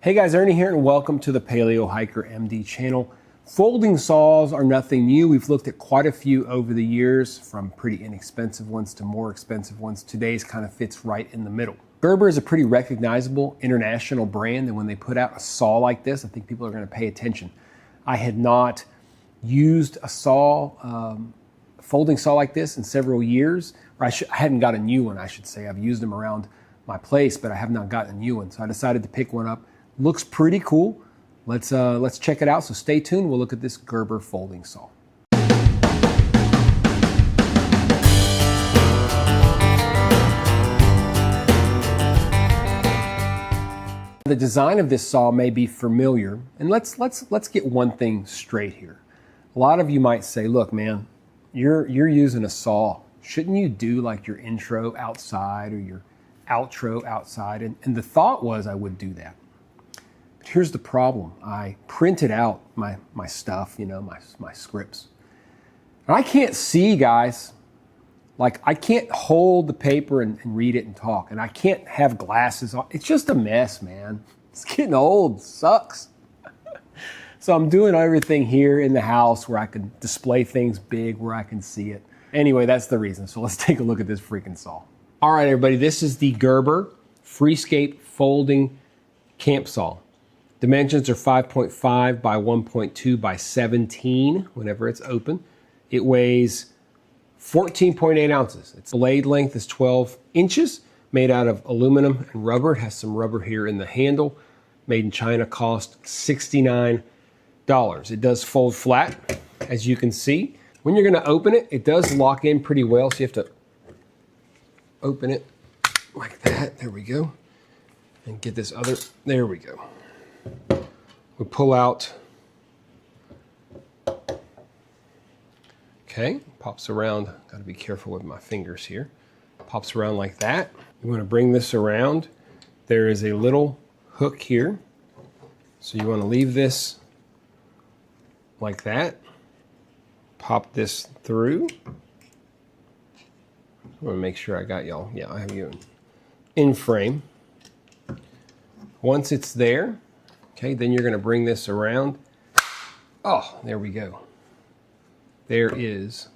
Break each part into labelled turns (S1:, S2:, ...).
S1: Hey guys, Ernie here and welcome to the Paleo Hiker MD channel. Folding saws are nothing new. We've looked at quite a few over the years, from pretty inexpensive ones to more expensive ones. Today's kind of fits right in the middle. Gerber is a pretty recognizable international brand, and when they put out a saw like this, I think people are going to pay attention. I had not used a saw, folding saw like this in several years, or I hadn't got a new one, I should say. I've used them around my place, but I have not gotten a new one, so I decided to pick one up. Looks pretty cool. Let's check it out. So stay tuned. We'll look at this Gerber folding saw. The design of this saw may be familiar, and let's get one thing straight here. A lot of you might say, "Look, man, you're using a saw. Shouldn't you do like your intro outside or your outro outside?" And the thought was I would do that. Here's the problem. I printed out my stuff, my scripts. And I can't see, guys. Like, I can't hold the paper and read it and talk. And I can't have glasses on. It's just a mess, man. It's getting old. It sucks. So I'm doing everything here in the house where I can display things big, where I can see it. Anyway, that's the reason. So let's take a look at this freaking saw. All right, everybody. This is the Gerber Freescape folding camp saw. Dimensions are 5.5 by 1.2 by 17 whenever it's open. It weighs 14.8 ounces. Its blade length is 12 inches, made out of aluminum and rubber. It has some rubber here in the handle. Made in China, cost $69. It does fold flat, as you can see. When you're gonna open it, it does lock in pretty well, so you have to open it like that. There we go. And get this other, there we go. We pull out, okay, pops around. Got to be careful with my fingers here. Pops around like that. You want to bring this around. There is a little hook here. So you want to leave this like that. Pop this through. I want to make sure I got y'all. Yeah, I have you in frame. Once it's there, okay, then you're going to bring this around. Oh, there we go. There is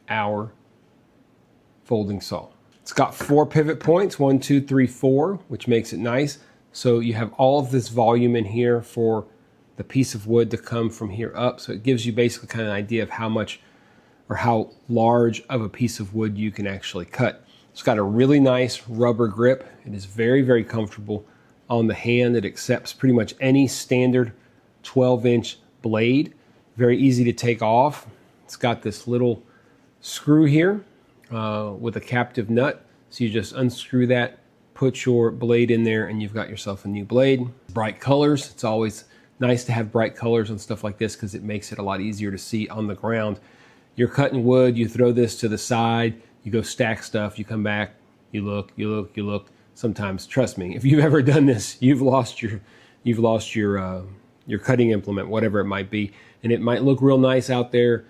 S1: our folding saw. It's got 4 pivot points, 1, 2, 3, 4, which makes it nice. So you have all of this volume in here for the piece of wood to come from here up. So it gives you basically kind of an idea of how much or how large of a piece of wood you can actually cut. It's got a really nice rubber grip. It is very, very comfortable on the hand. It accepts pretty much any standard 12-inch blade. Very easy to take off. It's got this little screw here with a captive nut. So you just unscrew that, put your blade in there, and you've got yourself a new blade. Bright colors. It's always nice to have bright colors on stuff like this because it makes it a lot easier to see on the ground. You're cutting wood, you throw this to the side, you go stack stuff, you come back, you look, you look, you look. Sometimes, trust me, if you've ever done this, you've lost your cutting implement, whatever it might be, and it might look real nice out there,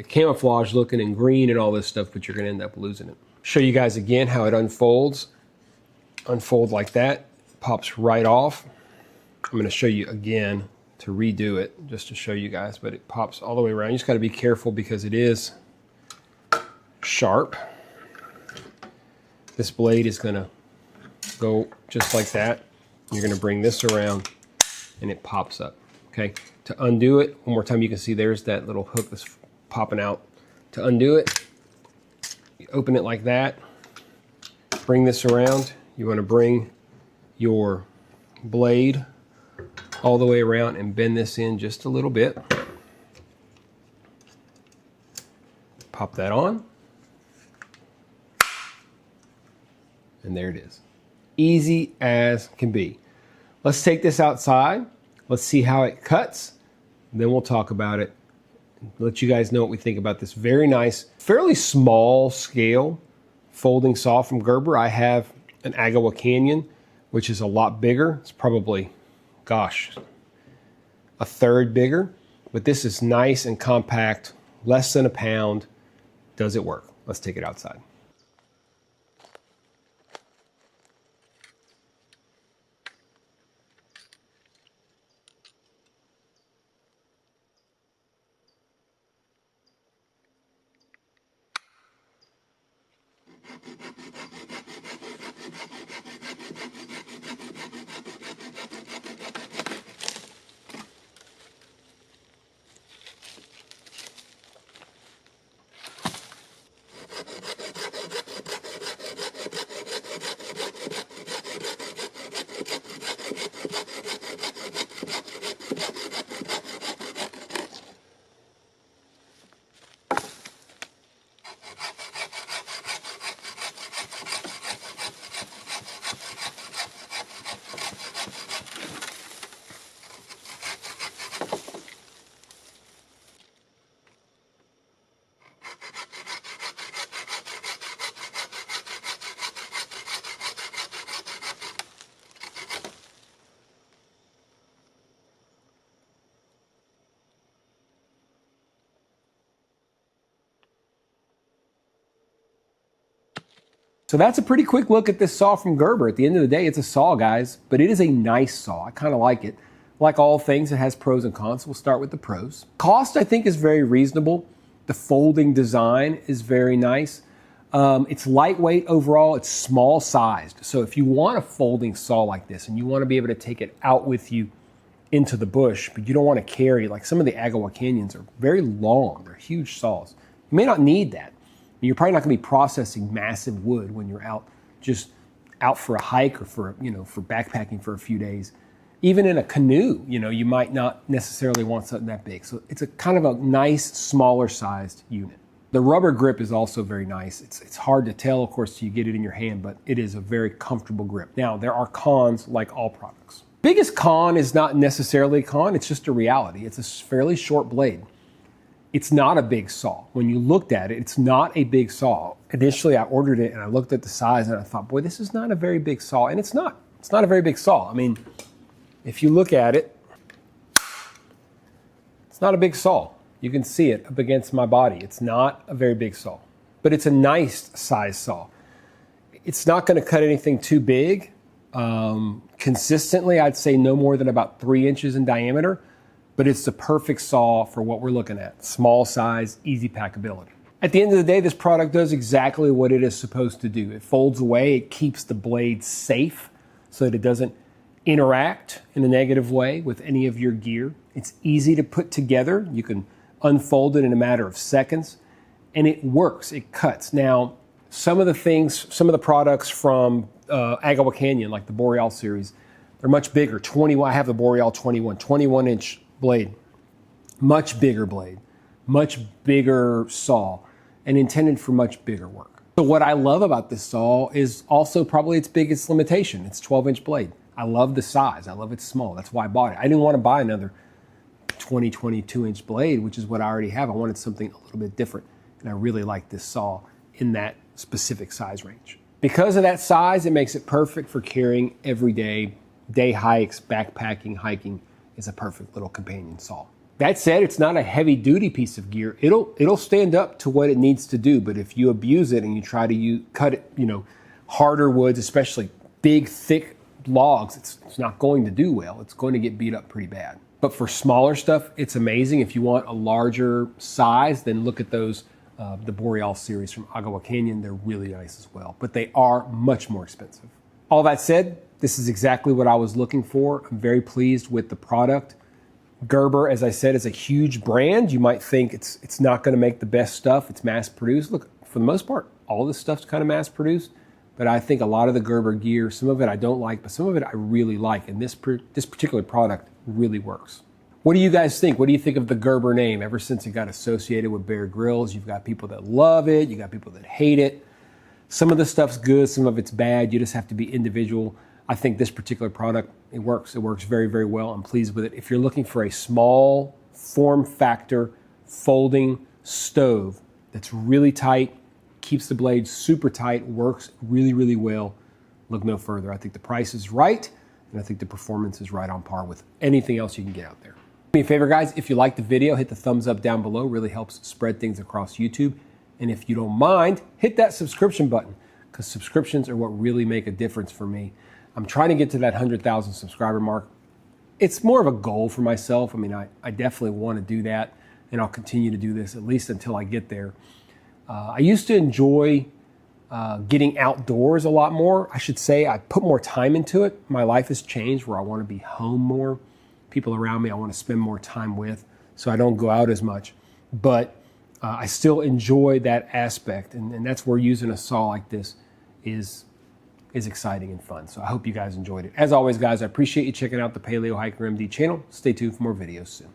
S1: camouflage looking and green and all this stuff, but you're going to end up losing it. Show you guys again how it unfolds. Unfold like that, pops right off. I'm going to show you again to redo it, just to show you guys, but it pops all the way around. You just got to be careful because it is sharp. This blade is going to go just like that. You're going to bring this around and it pops up. Okay, to undo it, one more time, you can see there's that little hook that's popping out. To undo it, you open it like that, bring this around. You want to bring your blade all the way around and bend this in just a little bit. Pop that on. And there it is. Easy as can be. Let's take this outside. Let's see how it cuts. Then we'll talk about it. Let you guys know what we think about this very nice, fairly small scale folding saw from Gerber. I have an Agawa Canyon, which is a lot bigger. It's probably, gosh, a third bigger. But this is nice and compact, less than a pound. Does it work? Let's take it outside. So that's a pretty quick look at this saw from Gerber. At the end of the day, it's a saw, guys, but it is a nice saw. I kind of like it. Like all things, it has pros and cons. We'll start with the pros. Cost, I think, is very reasonable. The folding design is very nice. It's lightweight overall. It's small sized. So if you want a folding saw like this and you want to be able to take it out with you into the bush, but you don't want to carry, like some of the Agawa Canyons are very long. They're huge saws. You may not need that. You're probably not going to be processing massive wood when you're out, just out for a hike or for backpacking for a few days. Even in a canoe, you might not necessarily want something that big. So it's a kind of a nice, smaller sized unit. The rubber grip is also very nice. It's hard to tell, of course, till you get it in your hand, but it is a very comfortable grip. Now, there are cons like all products. Biggest con is not necessarily a con, it's just a reality. It's a fairly short blade. It's not a big saw. When you looked at it, it's not a big saw. Initially, I ordered it and I looked at the size and I thought, boy, this is not a very big saw. And it's not. It's not a very big saw. I mean, if you look at it, it's not a big saw. You can see it up against my body. It's not a very big saw, but it's a nice size saw. It's not going to cut anything too big. Consistently, I'd say no more than about 3 inches in diameter. But it's the perfect saw for what we're looking at. Small size, easy packability. At the end of the day, this product does exactly what it is supposed to do. It folds away, it keeps the blade safe so that it doesn't interact in a negative way with any of your gear. It's easy to put together. You can unfold it in a matter of seconds, and it works, it cuts. Now, some of the products from Agawa Canyon, like the Boreal series, they're much bigger. I have the Boreal 21-inch blade, much bigger blade, much bigger saw, and intended for much bigger work. So what I love about this saw is also probably its biggest limitation. It's 12-inch blade. I love the size. I love it's small. That's why I bought it. I didn't want to buy another 22-inch blade, which is what I already have. I wanted something a little bit different, and I really like this saw in that specific size range. Because of that size, it makes it perfect for carrying everyday day hikes, backpacking, hiking. Is a perfect little companion saw. That said, it's not a heavy duty piece of gear. It'll stand up to what it needs to do, but if you abuse it and you try to cut it, harder woods, especially big, thick logs, it's not going to do well. It's going to get beat up pretty bad. But for smaller stuff, it's amazing. If you want a larger size, then look at those, the Boreal series from Agawa Canyon. They're really nice as well, but they are much more expensive. All that said, this is exactly what I was looking for. I'm very pleased with the product. Gerber, as I said, is a huge brand. You might think it's not going to make the best stuff. It's mass produced. Look, for the most part, all this stuff's kind of mass produced. But I think a lot of the Gerber gear, some of it I don't like, but some of it I really like. And this particular product really works. What do you guys think? What do you think of the Gerber name? Ever since it got associated with Bear Grylls, you've got people that love it. You got people that hate it. Some of the stuff's good. Some of it's bad. You just have to be individual. I think this particular product, it works. It works very, very well. I'm pleased with it. If you're looking for a small form factor folding stove that's really tight, keeps the blade super tight, works really, really well, look no further. I think the price is right, and I think the performance is right on par with anything else you can get out there. Do me a favor, guys, if you liked the video, hit the thumbs up down below. Really helps spread things across YouTube. And if you don't mind, hit that subscription button, because subscriptions are what really make a difference for me. I'm trying to get to that 100,000 subscriber mark. It's more of a goal for myself. I mean, I definitely want to do that, and I'll continue to do this at least until I get there. I used to enjoy getting outdoors a lot more. I should say I put more time into it. My life has changed where I want to be home more. People around me I want to spend more time with, so I don't go out as much. But I still enjoy that aspect, and that's where using a saw like this is exciting and fun. So I hope you guys enjoyed it. As always, guys, I appreciate you checking out the Paleo Hiker MD channel. Stay tuned for more videos soon.